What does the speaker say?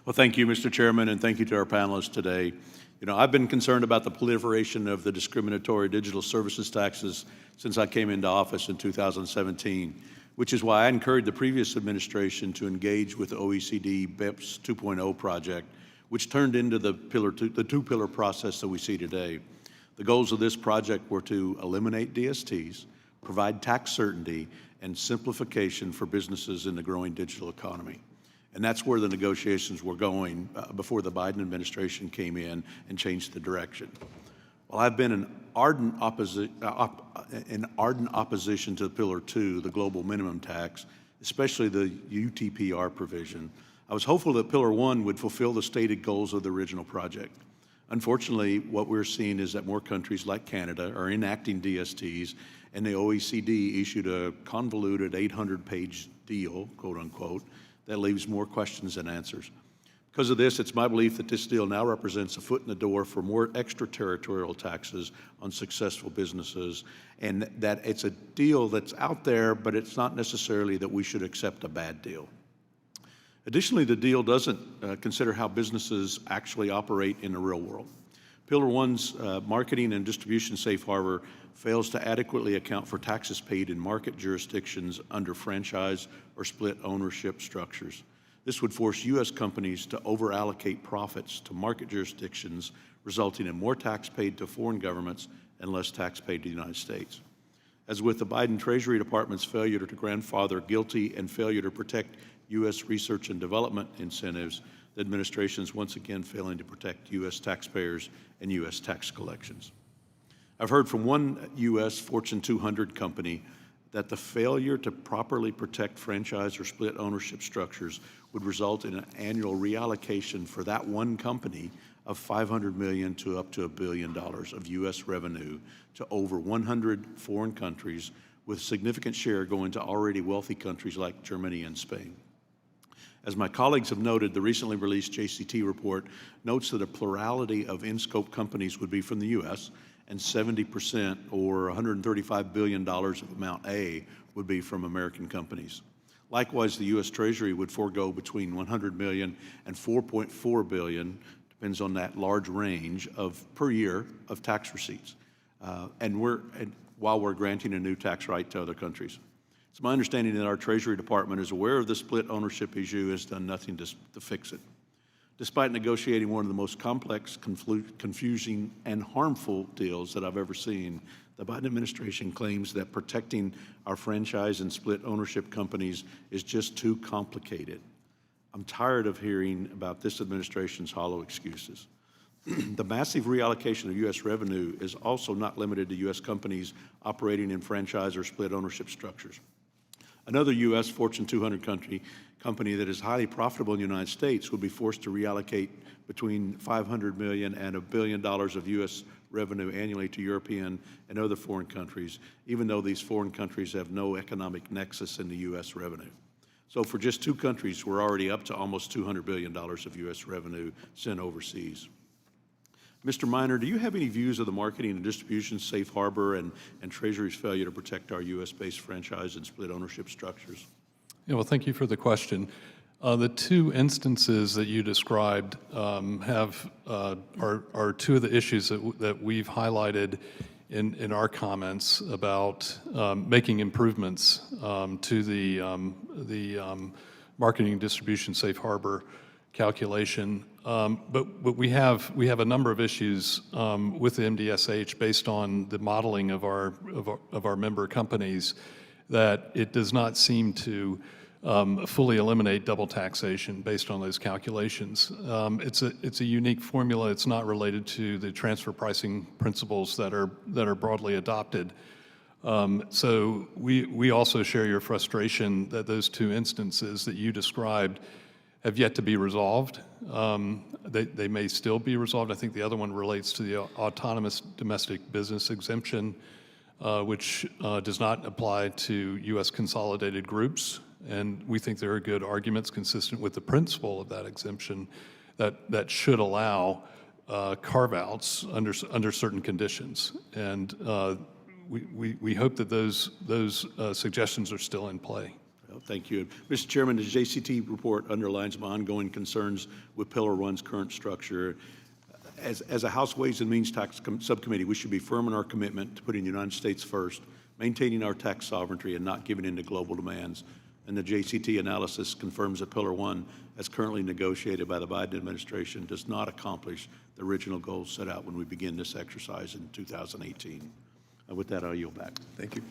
Well, thank you, Mr. Chairman, and thank you to our panelists today. You know, I've been concerned about the proliferation of the discriminatory digital services taxes since I came into office in 2017, which is why I encouraged the previous administration to engage with the OECD BEPS 2.0 project, which turned into the two-pillar process that we see today. The goals of this project were to eliminate DSTs, provide tax certainty, and simplification for businesses in the growing digital economy. And that's where the negotiations were going before the Biden administration came in and changed the direction. Well, I've been in ardent opposition to Pillar 2, the global minimum tax, especially the UTPR provision. I was hopeful that Pillar 1 would fulfill the stated goals of the original project. Unfortunately, what we're seeing is that more countries like Canada are enacting DSTs, and the OECD issued a convoluted 800-page deal, quote unquote, that leaves more questions than answers. Because of this, it's my belief that this deal now represents a foot in the door for more extraterritorial taxes on successful businesses, and that it's a deal that's out there, but it's not necessarily that we should accept a bad deal. Additionally, the deal doesn't consider how businesses actually operate in the real world. Pillar 1's marketing and distribution safe harbor fails to adequately account for taxes paid in market jurisdictions under franchise or split ownership structures. This would force U.S. companies to over-allocate profits to market jurisdictions, resulting in more tax paid to foreign governments and less tax paid to the United States. As with the Biden Treasury Department's failure to grandfather guilty and failure to protect U.S. research and development incentives, the administration is once again failing to protect U.S. taxpayers and U.S. tax collections. I've heard from one U.S. Fortune 200 company that the failure to properly protect franchise or split ownership structures would result in an annual reallocation for that one company of $500 million to up to $1 billion of U.S. revenue to over 100 foreign countries, with significant share going to already wealthy countries like Germany and Spain. As my colleagues have noted, the recently released JCT report notes that a plurality of in-scope companies would be from the U.S., and 70%, or $135 billion of Amount A, would be from American companies. Likewise, the U.S. Treasury would forego between $100 million and $4.4 billion, depends on that large range, per year of tax receipts, while we're granting a new tax right to other countries. It's my understanding that our Treasury Department is aware of the split ownership issue and has done nothing to fix it. Despite negotiating one of the most complex, confusing, and harmful deals that I've ever seen, the Biden administration claims that protecting our franchise and split ownership companies is just too complicated. I'm tired of hearing about this administration's hollow excuses. The massive reallocation of U.S. revenue is also not limited to U.S. companies operating in franchise or split ownership structures. Another U.S. Fortune 200 company that is highly profitable in the United States would be forced to reallocate between $500 million and $1 billion of U.S. revenue annually to European and other foreign countries, even though these foreign countries have no economic nexus in the U.S. revenue. So for just two countries, we're already up to almost $200 billion of U.S. revenue sent overseas. Mr. Minor, do you have any views of the marketing and distribution safe harbor and Treasury's failure to protect our U.S.-based franchise and split ownership structures? Yeah, well, thank you for the question. The two instances that you described are two of the issues that we've highlighted in our comments about making improvements to the marketing and distribution safe harbor calculation. But we have a number of issues with the MDSH based on the modeling of our member companies that it does not seem to fully eliminate double taxation based on those calculations. It's a unique formula. It's not related to the transfer pricing principles that are broadly adopted. So we also share your frustration that those two instances that you described have yet to be resolved. They may still be resolved. I think the other one relates to the autonomous domestic business exemption, which does not apply to U.S. consolidated groups. And we think there are good arguments consistent with the principle of that exemption that should allow carve-outs under certain conditions. And we hope that those suggestions are still in play. Thank you. Mr. Chairman, the JCT report underlines my ongoing concerns with Pillar 1's current structure. As a House Ways and Means Tax Subcommittee, we should be firm in our commitment to putting the United States first, maintaining our tax sovereignty, and not giving in to global demands. And the JCT analysis confirms that Pillar 1, as currently negotiated by the Biden administration, does not accomplish the original goals set out when we began this exercise in 2018. With that, I'll yield back. Thank you.